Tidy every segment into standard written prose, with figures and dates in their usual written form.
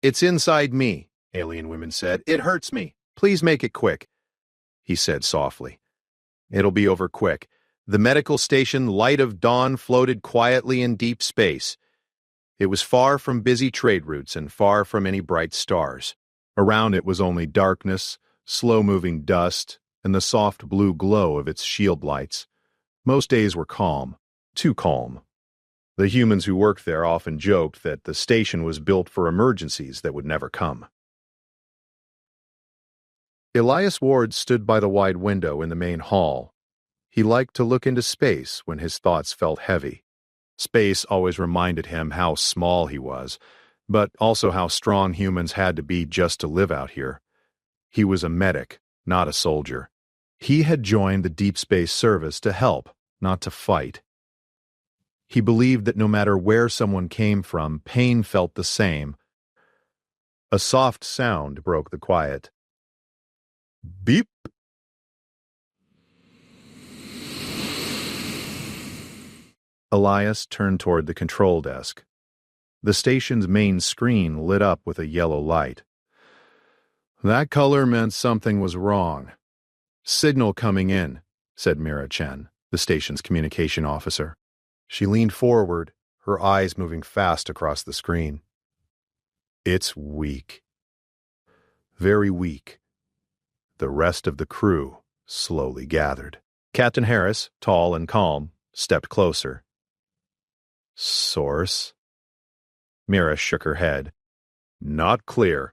It's inside me, alien woman said. It hurts me. Please make it quick, he said softly. It'll be over quick. The medical station Light of Dawn floated quietly in deep space. It was far from busy trade routes and far from any bright stars. Around it was only darkness, slow-moving dust, and the soft blue glow of its shield lights. Most days were calm, too calm. The humans who worked there often joked that the station was built for emergencies that would never come. Elias Ward stood by the wide window in the main hall. He liked to look into space when his thoughts felt heavy. Space always reminded him how small he was, but also how strong humans had to be just to live out here. He was a medic, not a soldier. He had joined the Deep Space Service to help, not to fight. He believed that no matter where someone came from, pain felt the same. A soft sound broke the quiet. Beep! Elias turned toward the control desk. The station's main screen lit up with a yellow light. That color meant something was wrong. Signal coming in, said Mira Chen, the station's communication officer. She leaned forward, her eyes moving fast across the screen. It's weak. Very weak. The rest of the crew slowly gathered. Captain Harris, tall and calm, stepped closer. Source? Mira shook her head. Not clear.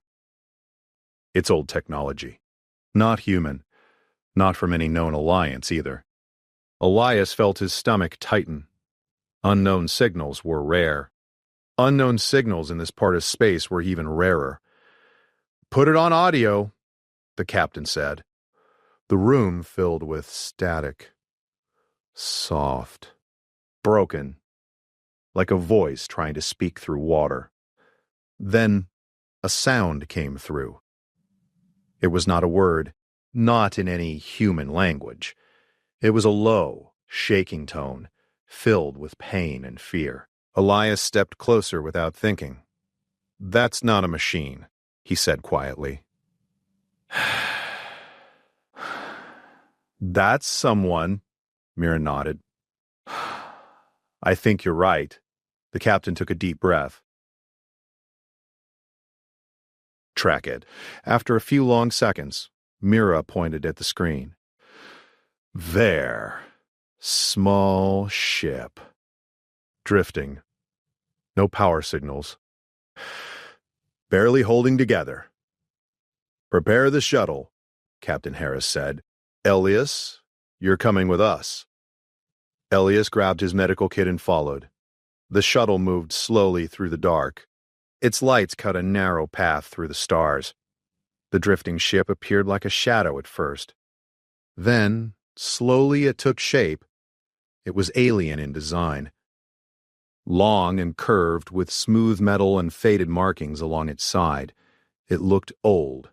It's old technology. Not human. Not from any known alliance either. Elias felt his stomach tighten. Unknown signals were rare. Unknown signals in this part of space were even rarer. Put it on audio, the captain said. The room filled with static. Soft. Broken. Like a voice trying to speak through water. Then a sound came through. It was not a word, not in any human language. It was a low, shaking tone, filled with pain and fear. Elias stepped closer without thinking. That's not a machine, he said quietly. That's someone, Mira nodded. I think you're right. The captain took a deep breath. Track it. After a few long seconds, Mira pointed at the screen. There. Small ship. Drifting. No power signals. Barely holding together. Prepare the shuttle, Captain Harris said. Elias, you're coming with us. Elias grabbed his medical kit and followed. The shuttle moved slowly through the dark. Its lights cut a narrow path through the stars. The drifting ship appeared like a shadow at first. Then, slowly it took shape. It was alien in design. Long and curved, with smooth metal and faded markings along its side, it looked old,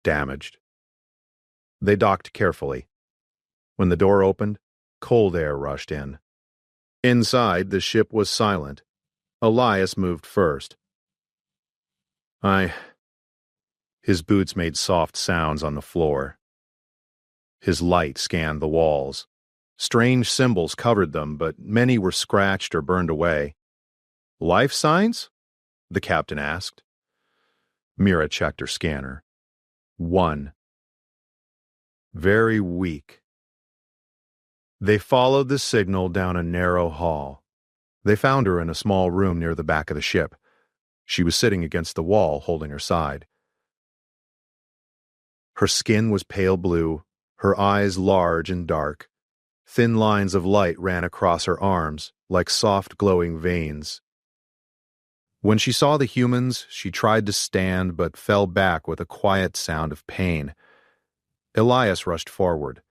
damaged. They docked carefully. When the door opened, cold air rushed in. Inside, the ship was silent. Elias moved first. His boots made soft sounds on the floor. His light scanned the walls. Strange symbols covered them, but many were scratched or burned away. Life signs? The captain asked. Mira checked her scanner. 1. Very weak. They followed the signal down a narrow hall. They found her in a small room near the back of the ship. She was sitting against the wall, holding her side. Her skin was pale blue, her eyes large and dark. Thin lines of light ran across her arms, like soft glowing veins. When she saw the humans, she tried to stand but fell back with a quiet sound of pain. Elias rushed forward.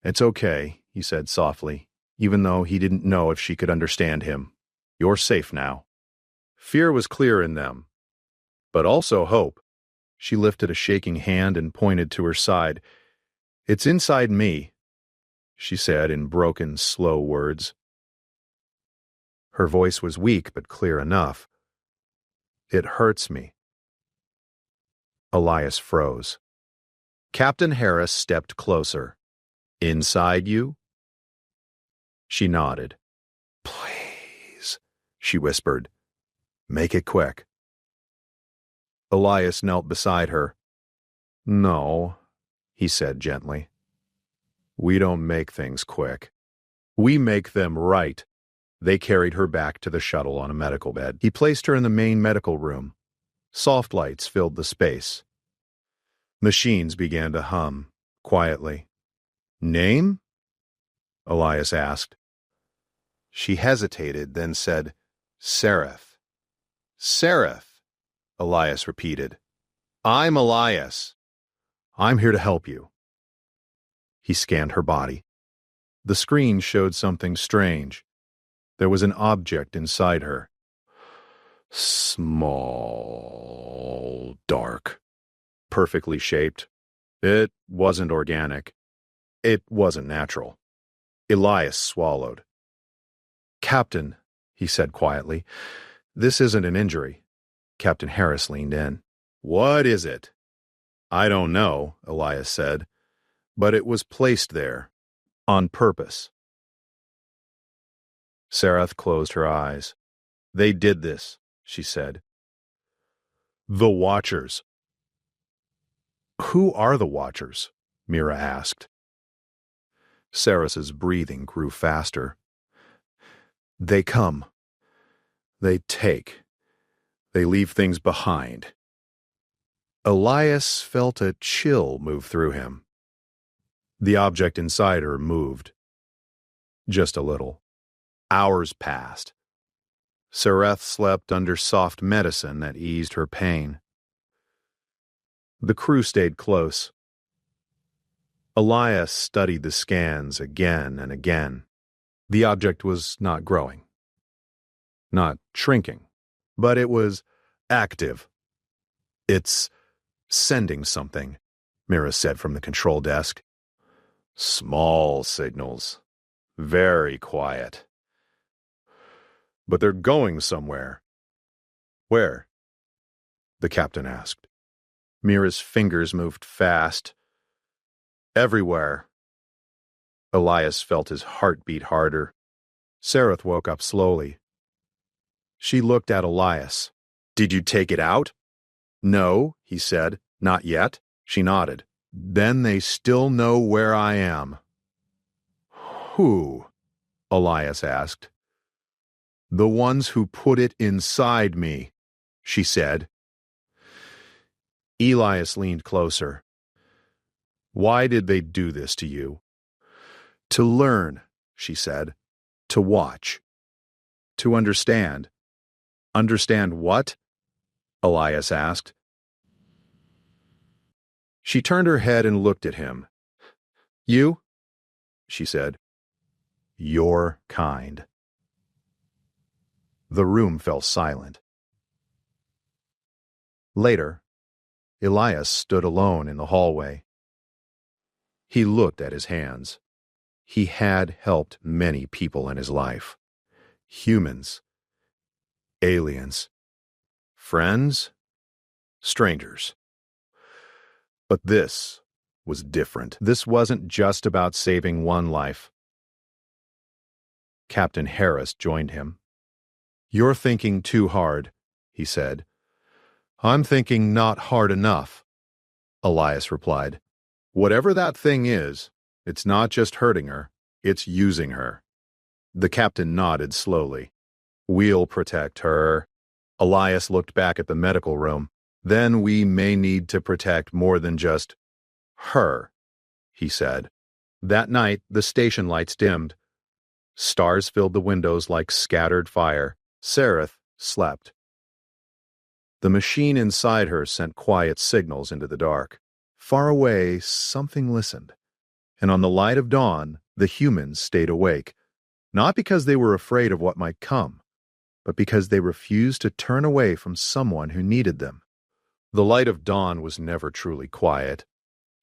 It's okay, he said softly, even though he didn't know if she could understand him. You're safe now. Fear was clear in them, but also hope. She lifted a shaking hand and pointed to her side. It's inside me, she said in broken, slow words. Her voice was weak but clear enough. "It hurts me." Elias froze. Captain Harris stepped closer. "Inside you?" She nodded. "Please," she whispered. "Make it quick." Elias knelt beside her. "No," he said gently. "We don't make things quick. We make them right." They carried her back to the shuttle on a medical bed. He placed her in the main medical room. Soft lights filled the space. Machines began to hum, quietly. "Name?" Elias asked. She hesitated, then said, "Seraph." "Seraph," Elias repeated. "I'm Elias. I'm here to help you." He scanned her body. The screen showed something strange. There was an object inside her. Small, dark, perfectly shaped. It wasn't organic. It wasn't natural. Elias swallowed. "Captain," he said quietly, "this isn't an injury." Captain Harris leaned in. "What is it?" "I don't know," Elias said, "but it was placed there, on purpose." Sarath closed her eyes. "They did this," she said. "The Watchers." "Who are the Watchers?" Mira asked. Saras's breathing grew faster. "They come. They take. They leave things behind." Elias felt a chill move through him. The object inside her moved. Just a little. Hours passed. Sarath slept under soft medicine that eased her pain. The crew stayed close. Elias studied the scans again and again. The object was not growing, not shrinking, but it was active. "It's sending something," Mira said from the control desk. "Small signals. Very quiet. But they're going somewhere." "Where?" the captain asked. Mira's fingers moved fast. "Everywhere." Elias felt his heart beat harder. Sarath woke up slowly. She looked at Elias. "Did you take it out?" "No," he said. "Not yet." She nodded. "Then they still know where I am." "Who?" Elias asked. "The ones who put it inside me," she said. Elias leaned closer. "Why did they do this to you?" "To learn," she said. "To watch. To understand." "Understand what?" Elias asked. She turned her head and looked at him. "You?" she said. "Your kind." The room fell silent. Later, Elias stood alone in the hallway. He looked at his hands. He had helped many people in his life. Humans. Aliens. Friends. Strangers. But this was different. This wasn't just about saving one life. Captain Harris joined him. "You're thinking too hard," he said. "I'm thinking not hard enough," Elias replied. "Whatever that thing is, it's not just hurting her, it's using her." The captain nodded slowly. "We'll protect her." Elias looked back at the medical room. "Then we may need to protect more than just her," he said. That night, the station lights dimmed. Stars filled the windows like scattered fire. Sarath slept. The machine inside her sent quiet signals into the dark. Far away, something listened. And on the light of dawn, the humans stayed awake. Not because they were afraid of what might come, but because they refused to turn away from someone who needed them. The light of dawn was never truly quiet.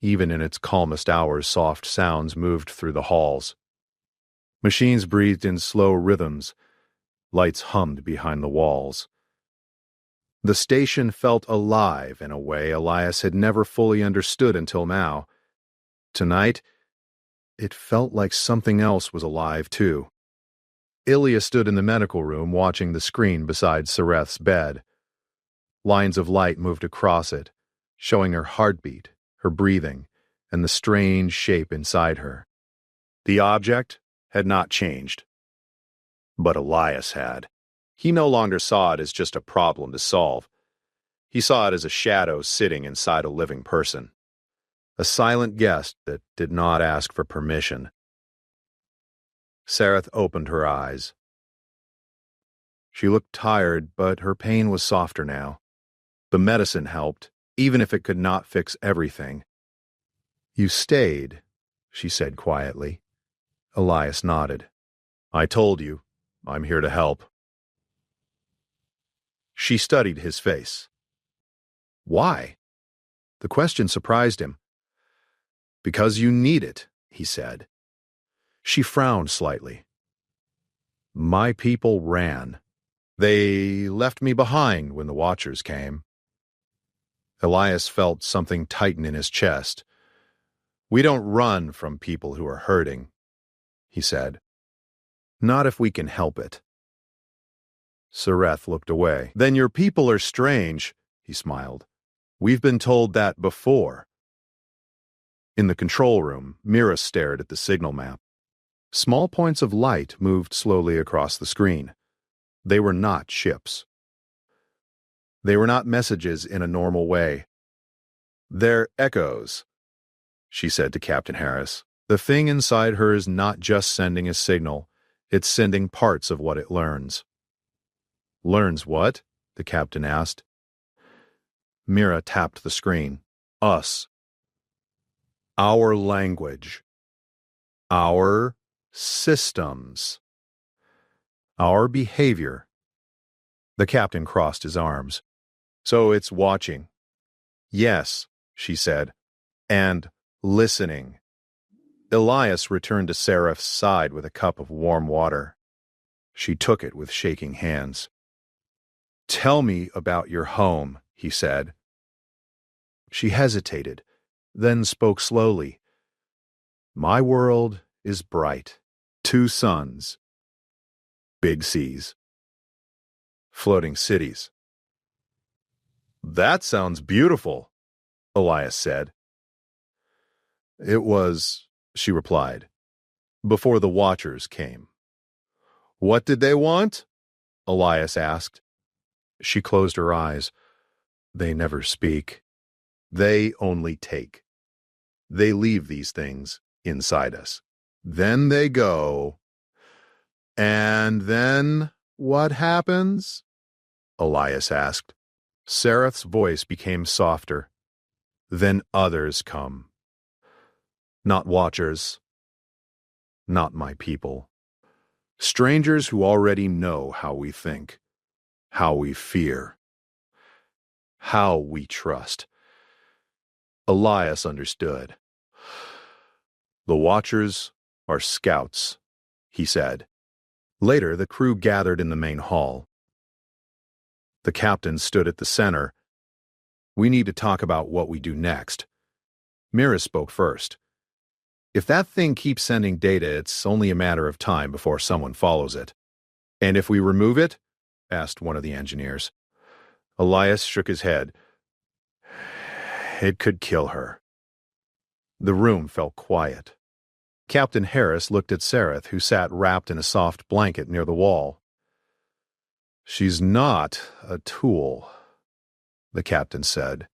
Even in its calmest hours, soft sounds moved through the halls. Machines breathed in slow rhythms. Lights hummed behind the walls. The station felt alive in a way Elias had never fully understood until now. Tonight, it felt like something else was alive, too. Ilya stood in the medical room watching the screen beside Sareth's bed. Lines of light moved across it, showing her heartbeat, her breathing, and the strange shape inside her. The object had not changed. But Elias had. He no longer saw it as just a problem to solve. He saw it as a shadow sitting inside a living person. A silent guest that did not ask for permission. Sareth opened her eyes. She looked tired, but her pain was softer now. The medicine helped, even if it could not fix everything. "You stayed," she said quietly. Elias nodded. "I told you, I'm here to help." She studied his face. Why? The question surprised him. "Because you need it," he said. She frowned slightly. "My people ran. They left me behind when the Watchers came." Elias felt something tighten in his chest. "We don't run from people who are hurting," he said. "Not if we can help it." Sareth looked away. "Then your people are strange," he smiled. "We've been told that before." In the control room, Mira stared at the signal map. Small points of light moved slowly across the screen. They were not ships. They were not messages in a normal way. "They're echoes," she said to Captain Harris. "The thing inside her is not just sending a signal, it's sending parts of what it learns." "Learns what?" the captain asked. Mira tapped the screen. "Us. Our language. Our systems. Our behavior." The captain crossed his arms. "So it's watching." "Yes," she said, "and listening." Elias returned to Sareth's side with a cup of warm water. She took it with shaking hands. "Tell me about your home," he said. She hesitated, then spoke slowly. "My world is bright. 2 suns. Big seas. Floating cities." "That sounds beautiful," Elias said. "It was," she replied, "before the Watchers came." "What did they want?" Elias asked. She closed her eyes. "They never speak. They only take. They leave these things inside us. Then they go." "And then what happens?" Elias asked. Sareth's voice became softer. "Then others come. Not Watchers. Not my people. Strangers who already know how we think, how we fear, how we trust." Elias understood. "The Watchers are scouts," he said. Later, the crew gathered in the main hall. The captain stood at the center. "We need to talk about what we do next." Mira spoke first. "If that thing keeps sending data, it's only a matter of time before someone follows it." "And if we remove it?" asked one of the engineers. Elias shook his head. "It could kill her." The room felt quiet. Captain Harris looked at Sareth, who sat wrapped in a soft blanket near the wall. "She's not a tool," the captain said.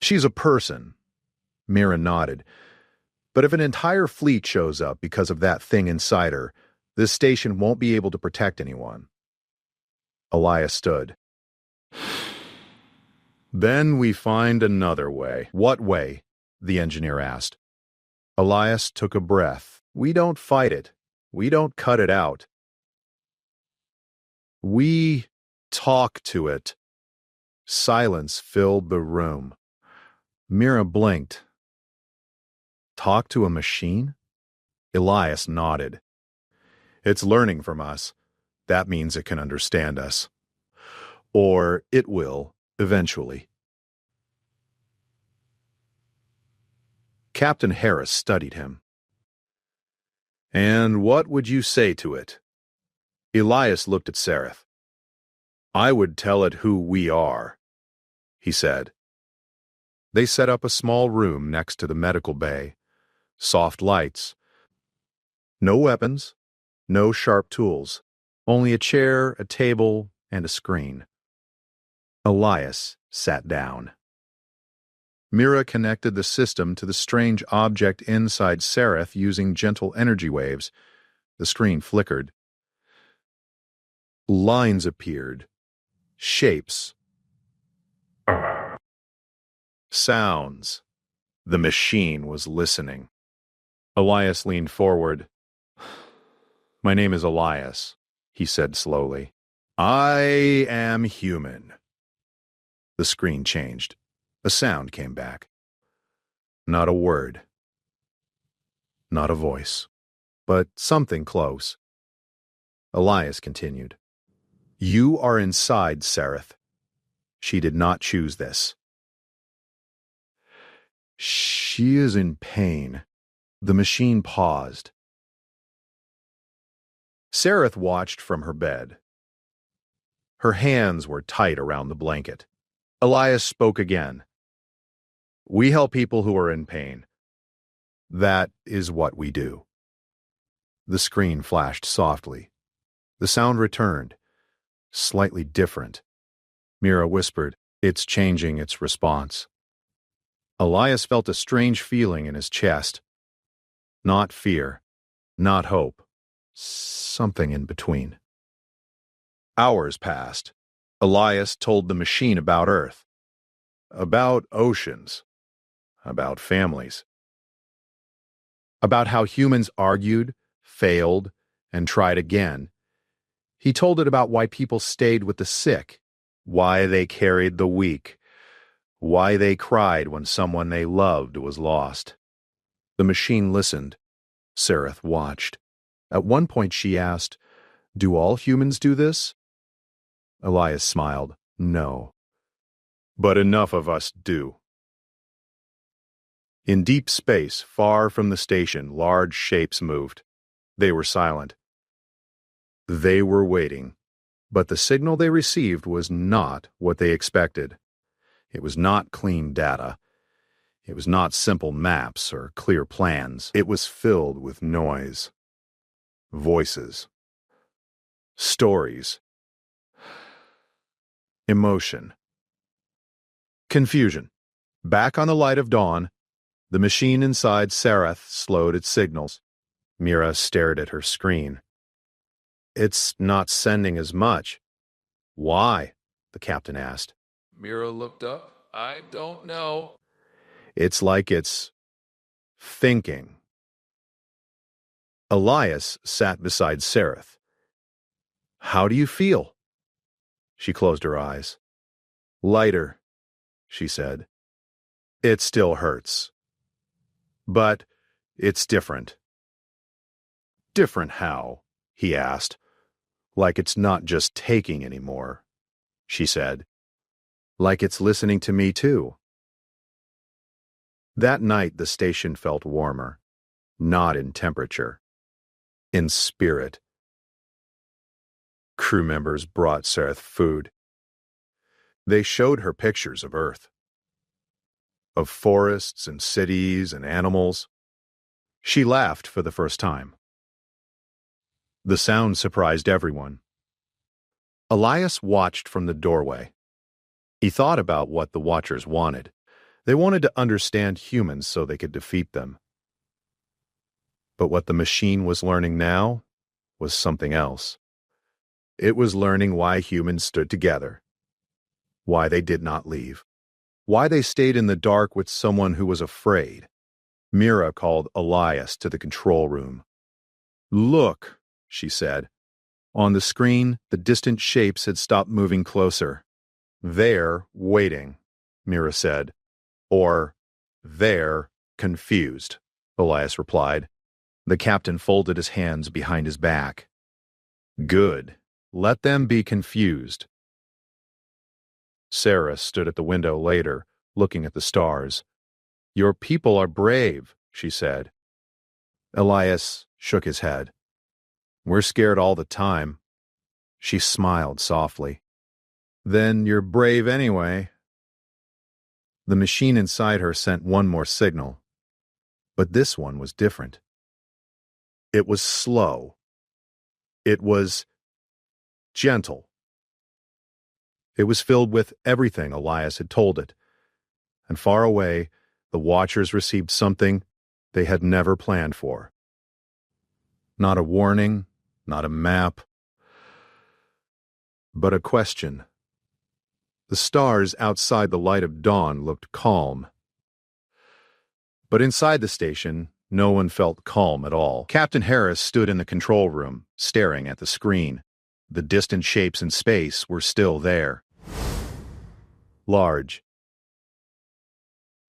"She's a person." Mira nodded. "But if an entire fleet shows up because of that thing inside her, this station won't be able to protect anyone." Elias stood. "Then we find another way." "What way?" the engineer asked. Elias took a breath. "We don't fight it. We don't cut it out. We talk to it." Silence filled the room. Mira blinked. "Talk to a machine?" Elias nodded. "It's learning from us. That means it can understand us. Or it will, eventually. Captain Harris studied him. And what would you say to it? Elias looked at Sareth. I would tell it who we are, he said. They set up a small room next to the medical bay. Soft lights. No weapons, no sharp tools, only a chair, a table, and a screen. Elias sat down. Mira connected the system to the strange object inside Sareth using gentle energy waves. The screen flickered. Lines appeared. Shapes. Sounds. The machine was listening. Elias leaned forward. My name is Elias, he said slowly. I am human. The screen changed. A sound came back. Not a word. Not a voice. But something close. Elias continued. You are inside, Sareth. She did not choose this. She is in pain. The machine paused. Sareth watched from her bed. Her hands were tight around the blanket. Elias spoke again. We help people who are in pain. That is what we do. The screen flashed softly. The sound returned, slightly different. Mira whispered, It's changing its response. Elias felt a strange feeling in his chest. Not fear, not hope. Something in between. Hours passed. Elias told the machine about Earth, about oceans, about families, about how humans argued, failed, and tried again. He told it about why people stayed with the sick, why they carried the weak, why they cried when someone they loved was lost. The machine listened. Sareth watched. At one point she asked, Do all humans do this? Elias smiled. No. But enough of us do. In deep space, far from the station, large shapes moved. They were silent. They were waiting. But the signal they received was not what they expected. It was not clean data. It was not simple maps or clear plans. It was filled with noise. Voices. Stories. Emotion. Confusion. Back on the light of dawn, the machine inside Sareth slowed its signals. Mira stared at her screen. It's not sending as much. Why? The captain asked. Mira looked up. I don't know. It's like it's thinking. Elias sat beside Sareth. How do you feel? She closed her eyes. Lighter, she said. It still hurts. But it's different. Different how? He asked. Like it's not just taking anymore, she said. Like it's listening to me too. That night the station felt warmer, not in temperature, in spirit. Crew members brought Sareth food. They showed her pictures of Earth, of forests and cities and animals. She laughed for the first time. The sound surprised everyone. Elias watched from the doorway. He thought about what the Watchers wanted. They wanted to understand humans so they could defeat them. But what the machine was learning now was something else. It was learning why humans stood together, why they did not leave, why they stayed in the dark with someone who was afraid. Mira called Elias to the control room. Look, she said. On the screen, the distant shapes had stopped moving closer. They're waiting, Mira said. Or, they're confused, Elias replied. The captain folded his hands behind his back. Good, Let them be confused. Sarah stood at the window later, looking at the stars. Your people are brave, she said. Elias shook his head. We're scared all the time. She smiled softly. Then you're brave anyway. The machine inside her sent one more signal, but this one was different. It was slow. It was gentle. It was filled with everything Elias had told it, and far away, the watchers received something they had never planned for. Not a warning, not a map, but a question. The stars outside the light of dawn looked calm. But inside the station, no one felt calm at all. Captain Harris stood in the control room, staring at the screen. The distant shapes in space were still there. Large.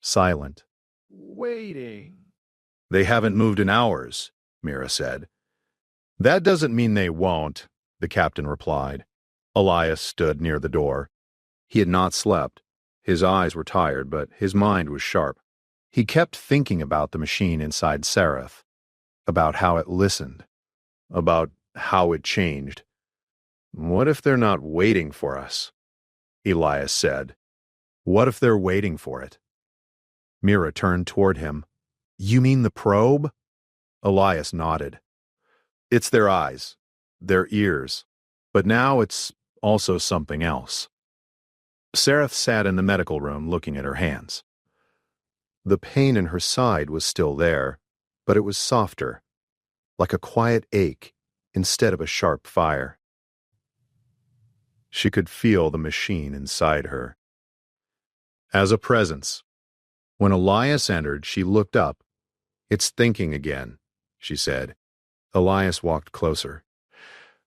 Silent. Waiting. They haven't moved in hours, Mira said. That doesn't mean they won't, the captain replied. Elias stood near the door. He had not slept. His eyes were tired, but his mind was sharp. He kept thinking about the machine inside Seraph, about how it listened, about how it changed. What if they're not waiting for us? Elias said. What if they're waiting for it? Mira turned toward him. You mean the probe? Elias nodded. It's their eyes, their ears, but now it's also something else. Seraph sat in the medical room looking at her hands. The pain in her side was still there, but it was softer, like a quiet ache instead of a sharp fire. She could feel the machine inside her. As a presence. When Elias entered, she looked up. It's thinking again, she said. Elias walked closer.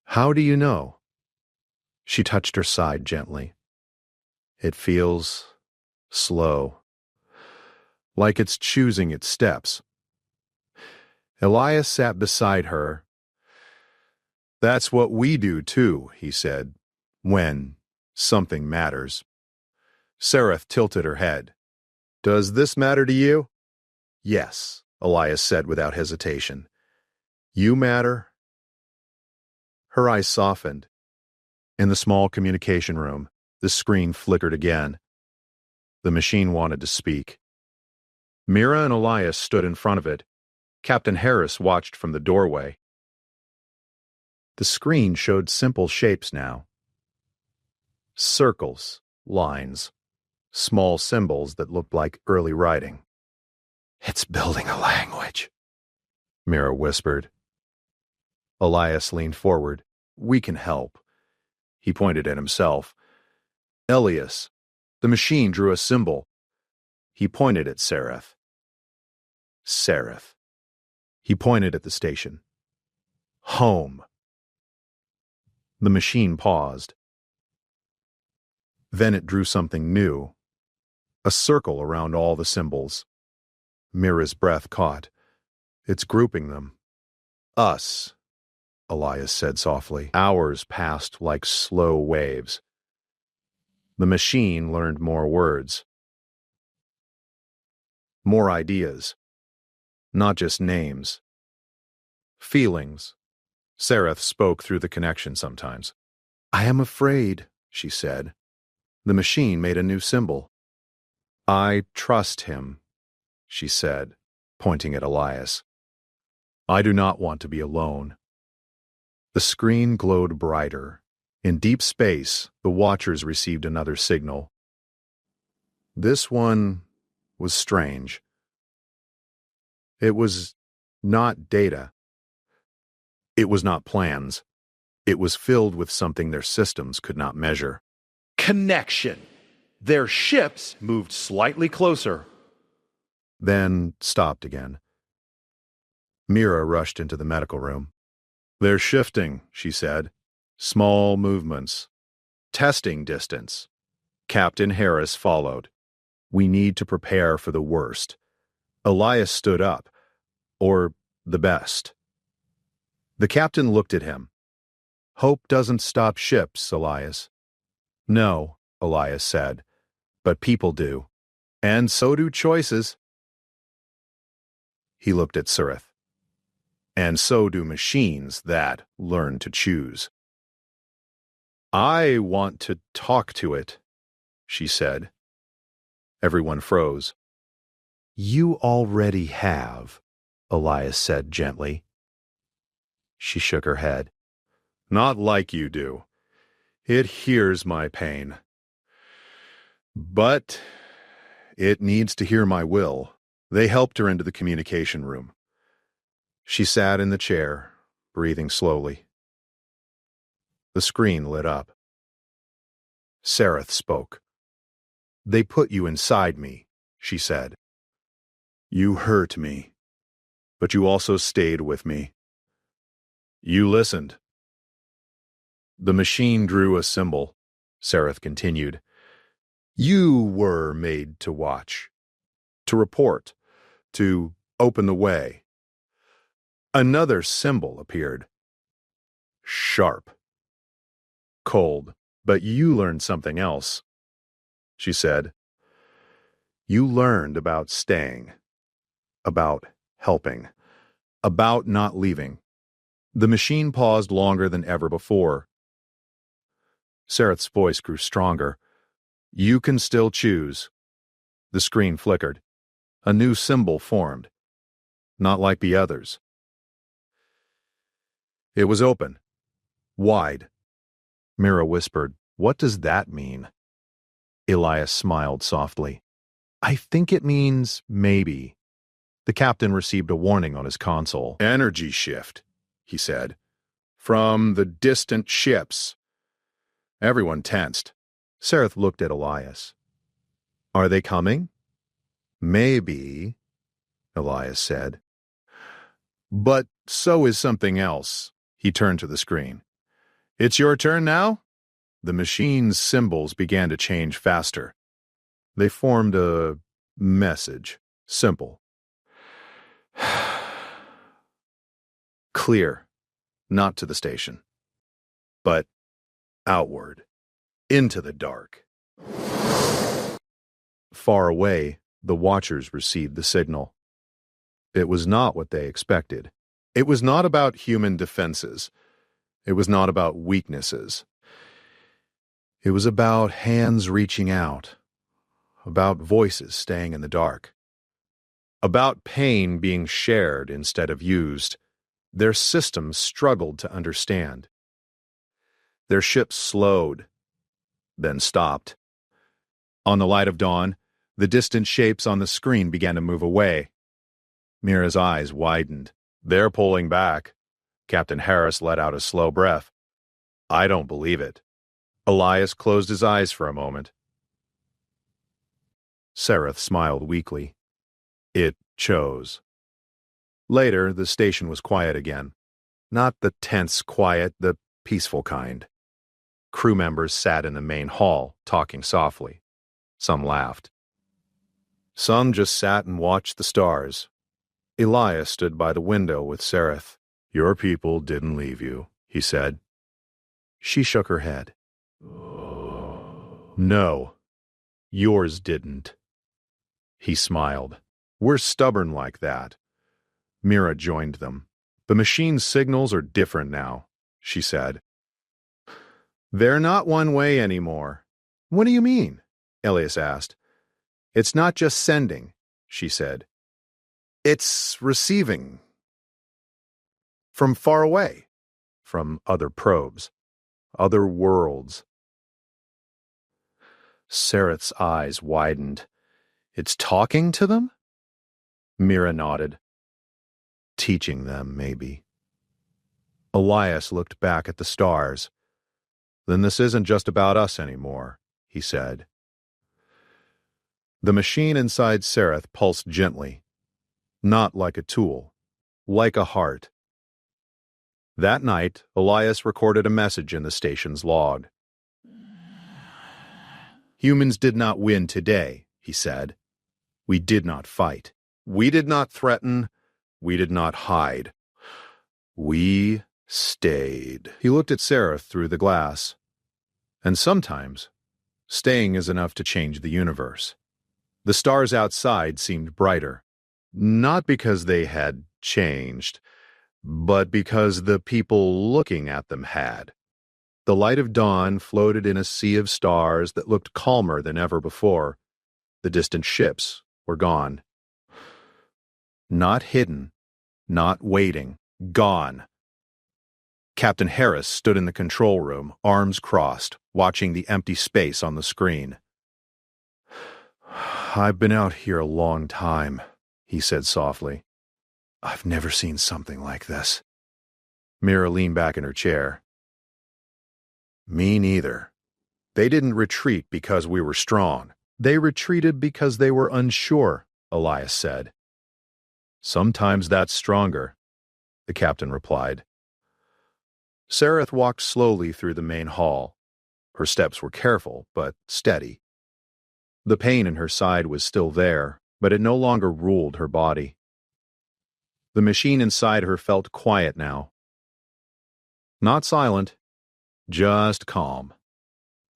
How do you know? She touched her side gently. It feels slow, like it's choosing its steps. Elias sat beside her. That's what we do too, he said, when something matters. Seraph tilted her head. Does this matter to you? Yes, Elias said without hesitation. You matter? Her eyes softened. In the small communication room, the screen flickered again. The machine wanted to speak. Mira and Elias stood in front of it. Captain Harris watched from the doorway. The screen showed simple shapes now. Circles, lines, small symbols that looked like early writing. It's building a language, Mira whispered. Elias leaned forward. We can help. He pointed at himself. Elias. The machine drew a symbol. He pointed at Seraph. Seraph. He pointed at the station. Home. The machine paused. Then it drew something new. A circle around all the symbols. Mira's breath caught. It's grouping them. Us, Elias said softly. Hours passed like slow waves. The machine learned more words. More ideas. Not just names. Feelings. Seraph spoke through the connection sometimes. I am afraid, she said. The machine made a new symbol. I trust him, she said, pointing at Elias. I do not want to be alone. The screen glowed brighter. In deep space, the watchers received another signal. This one was strange. It was not data. It was not plans. It was filled with something their systems could not measure. Connection. Their ships moved slightly closer. Then stopped again. Mira rushed into the medical room. They're shifting, she said. Small movements. Testing distance. Captain Harris followed. We need to prepare for the worst. Elias stood up. Or the best. The captain looked at him. Hope doesn't stop ships, Elias. No, Elias said, but people do. And so do choices. He looked at Surith. And so do machines that learn to choose. I want to talk to it, she said. Everyone froze. You already have, Elias said gently. She shook her head. Not like you do. It hears my pain. But it needs to hear my will. They helped her into the communication room. She sat in the chair, breathing slowly. The screen lit up. Sareth spoke. They put you inside me, she said. You hurt me, but you also stayed with me. You listened. The machine drew a symbol, Sareth continued. You were made to watch, to report, to open the way. Another symbol appeared. Sharp. Cold, but you learned something else, she said. You learned about staying, about helping, about not leaving. The machine paused longer than ever before. Sareth's voice grew stronger. You can still choose. The screen flickered. A new symbol formed. Not like the others. It was open. Wide. Mira whispered, What does that mean? Elias smiled softly. I think it means maybe. The captain received a warning on his console. Energy shift, he said. From the distant ships. Everyone tensed. Sareth looked at Elias. Are they coming? Maybe, Elias said. But so is something else. He turned to the screen. It's your turn now? The machine's symbols began to change faster. They formed a message. Simple. Clear. Not to the station. But outward. Into the dark. Far away, the watchers received the signal. It was not what they expected. It was not about human defenses. It was not about weaknesses. It was about hands reaching out, about voices staying in the dark, about pain being shared instead of used. Their systems struggled to understand. Their ships slowed, then stopped. On the light of dawn, the distant shapes on the screen began to move away. Mira's eyes widened. They're pulling back. Captain Harris let out a slow breath. I don't believe it. Elias closed his eyes for a moment. Sareth smiled weakly. It chose. Later, the station was quiet again. Not the tense quiet, the peaceful kind. Crew members sat in the main hall, talking softly. Some laughed. Some just sat and watched the stars. Elias stood by the window with Sareth. Your people didn't leave you, he said. She shook her head. No, yours didn't. He smiled. We're stubborn like that. Mira joined them. The machine's signals are different now, she said. They're not one way anymore. What do you mean? Elias asked. It's not just sending, she said. It's receiving. From far away. From other probes. Other worlds. Sareth's eyes widened. It's talking to them? Mira nodded. Teaching them, maybe. Elias looked back at the stars. Then this isn't just about us anymore, he said. The machine inside Sareth pulsed gently. Not like a tool. Like a heart. That night, Elias recorded a message in the station's log. Humans did not win today, he said. We did not fight. We did not threaten. We did not hide. We Stayed. He looked at Sarah through the glass. And sometimes, staying is enough to change the universe. The stars outside seemed brighter, not because they had changed, but because the people looking at them had. The light of dawn floated in a sea of stars that looked calmer than ever before. The distant ships were gone. Not hidden, not waiting, gone. Captain Harris stood in the control room, arms crossed, watching the empty space on the screen. "I've been out here a long time," he said softly. "I've never seen something like this." Mira leaned back in her chair. "Me neither. They didn't retreat because we were strong. They retreated because they were unsure," Elias said. "Sometimes that's stronger," the captain replied. Sarah walked slowly through the main hall. Her steps were careful, but steady. The pain in her side was still there, but it no longer ruled her body. The machine inside her felt quiet now. Not silent, just calm.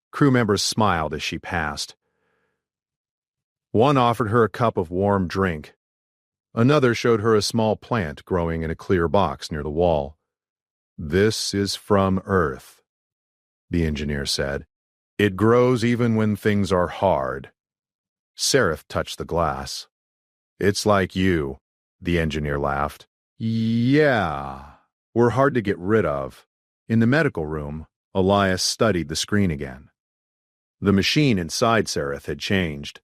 Crew members smiled as she passed. One offered her a cup of warm drink. Another showed her a small plant growing in a clear box near the wall. "This is from Earth," the engineer said. "It grows even when things are hard." Seraph touched the glass. "It's like you," the engineer laughed. "Yeah, we're hard to get rid of." In the medical room, Elias studied the screen again. The machine inside Seraph had changed.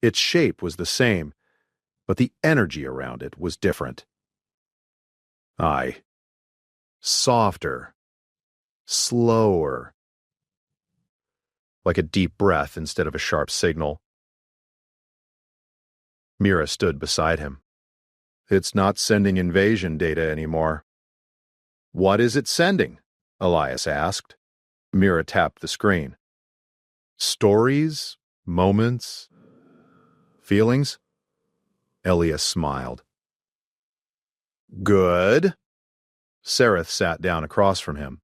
Its shape was the same, but the energy around it was different. Aye. Softer. Slower. Like a deep breath instead of a sharp signal. Mira stood beside him. "It's not sending invasion data anymore." "What is it sending?" Elias asked. Mira tapped the screen. "Stories, moments, feelings?" Elias smiled. "Good." Sarah sat down across from him.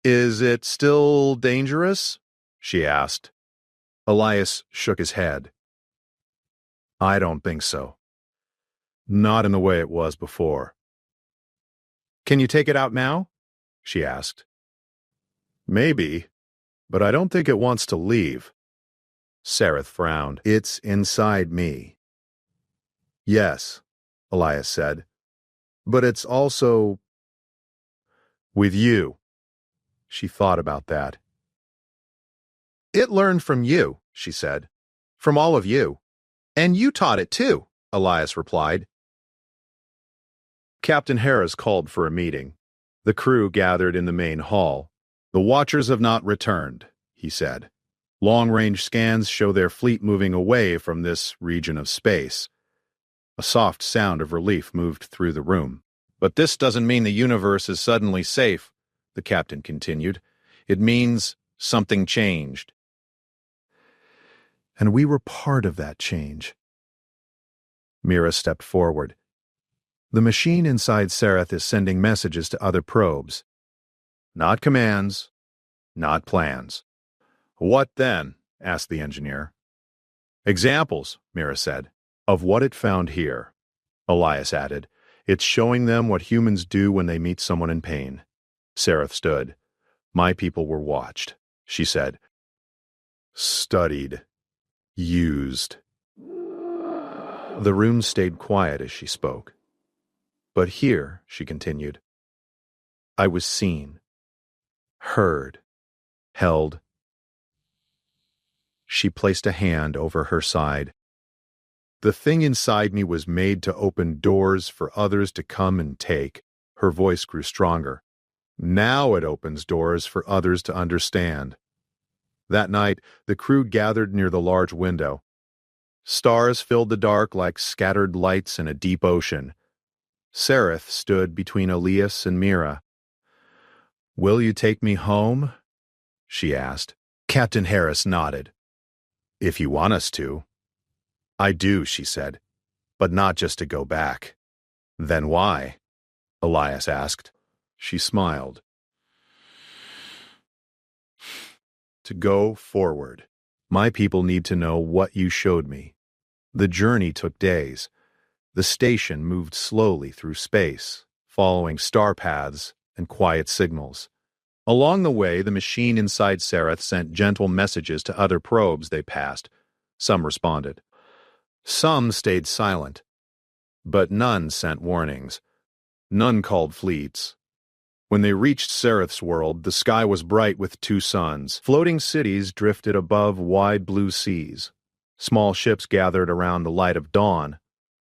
"Is it still dangerous?" she asked. Elias shook his head. "I don't think so. Not in the way it was before." "Can you take it out now?" she asked. "Maybe, but I don't think it wants to leave." Sarah frowned. "It's inside me." "Yes," Elias said, "but it's also with you." She thought about that. "It learned from you," she said. "From all of you. And you taught it too," Elias replied. Captain Harris called for a meeting. The crew gathered in the main hall. "The Watchers have not returned," he said. "Long-range scans show their fleet moving away from this region of space." A soft sound of relief moved through the room. "But this doesn't mean the universe is suddenly safe," the captain continued. "It means something changed." "And we were part of that change." Mira stepped forward. "The machine inside Sarath is sending messages to other probes. Not commands, not plans." "What then?" asked the engineer. "Examples," Mira said, "of what it found here." Elias added, "It's showing them what humans do when they meet someone in pain." Sarath stood. "My people were watched," she said. "Studied. Used." The room stayed quiet as she spoke. "But here," she continued, "I was seen, heard, held." She placed a hand over her side. "The thing inside me was made to open doors for others to come and take." Her voice grew stronger. "Now it opens doors for others to understand." That night, the crew gathered near the large window. Stars filled the dark like scattered lights in a deep ocean. Sarath stood between Elias and Mira. "Will you take me home?" she asked. Captain Harris nodded. "If you want us to." "I do," she said, "but not just to go back." "Then why?" Elias asked. She smiled. To go forward. My people need to know what you showed me. The journey took days. The station moved slowly through space, following star paths and quiet signals. Along the way, the machine inside Sereth sent gentle messages to other probes they passed. Some responded. Some stayed silent. But none sent warnings. None called fleets. When they reached Sereth's world, the sky was bright with two suns. Floating cities drifted above wide blue seas. Small ships gathered around the light of dawn,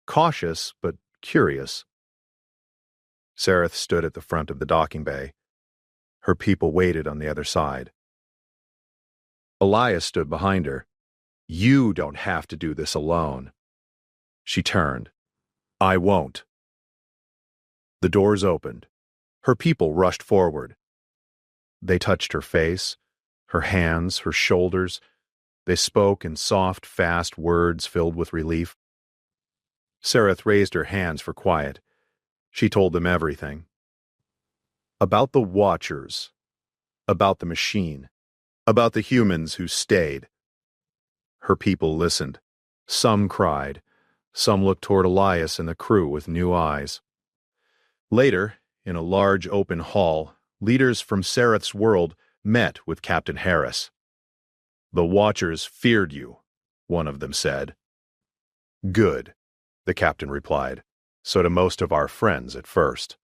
cautious but curious. Sereth stood at the front of the docking bay. Her people waited on the other side. Elias stood behind her. You don't have to do this alone. She turned. I won't. The doors opened. Her people rushed forward. They touched her face, her hands, her shoulders. They spoke in soft, fast words filled with relief. Sereth raised her hands for quiet. She told them everything. About the Watchers. About the machine. About the humans who stayed. Her people listened. Some cried. Some looked toward Elias and the crew with new eyes. Later, in a large open hall, leaders from Sereth's world met with Captain Harris. The Watchers feared you, one of them said. Good, the captain replied. So do most of our friends at first.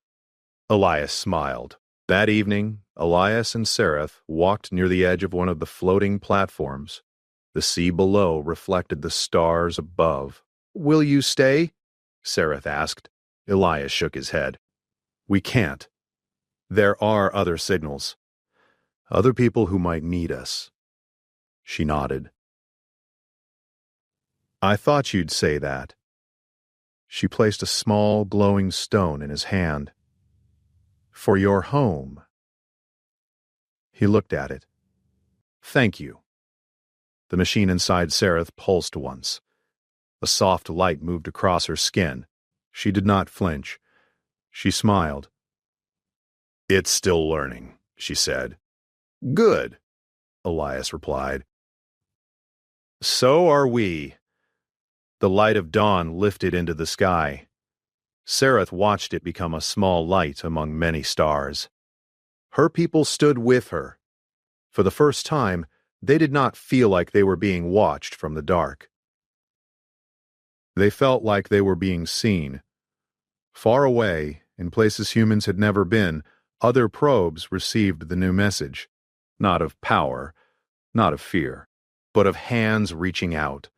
Elias smiled. That evening, Elias and Sereth walked near the edge of one of the floating platforms. The sea below reflected the stars above. Will you stay? Sereth asked. Elias shook his head. We can't. There are other signals. Other people who might need us. She nodded. I thought you'd say that. She placed a small, glowing stone in his hand. For your home. He looked at it. Thank you. The machine inside Sereth pulsed once. A soft light moved across her skin. She did not flinch. She smiled. It's still learning, she said. Good, Elias replied. So are we. The light of dawn lifted into the sky. Sereth watched it become a small light among many stars. Her people stood with her. For the first time, they did not feel like they were being watched from the dark. They felt like they were being seen. Far away, in places humans had never been, other probes received the new message. Not of power, not of fear, but of hands reaching out.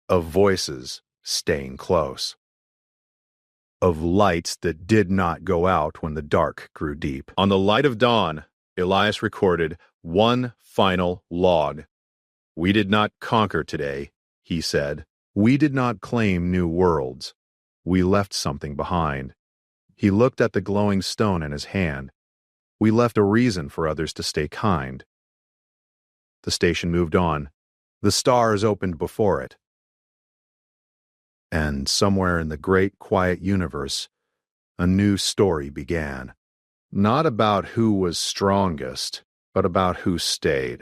Of voices staying close. Of lights that did not go out when the dark grew deep. On the light of dawn, Elias recorded one final log. We did not conquer today, he said. We did not claim new worlds. We left something behind. He looked at the glowing stone in his hand. We left a reason for others to stay kind. The station moved on. The stars opened before it. And somewhere in the great quiet universe, a new story began. Not about who was strongest, but about who stayed.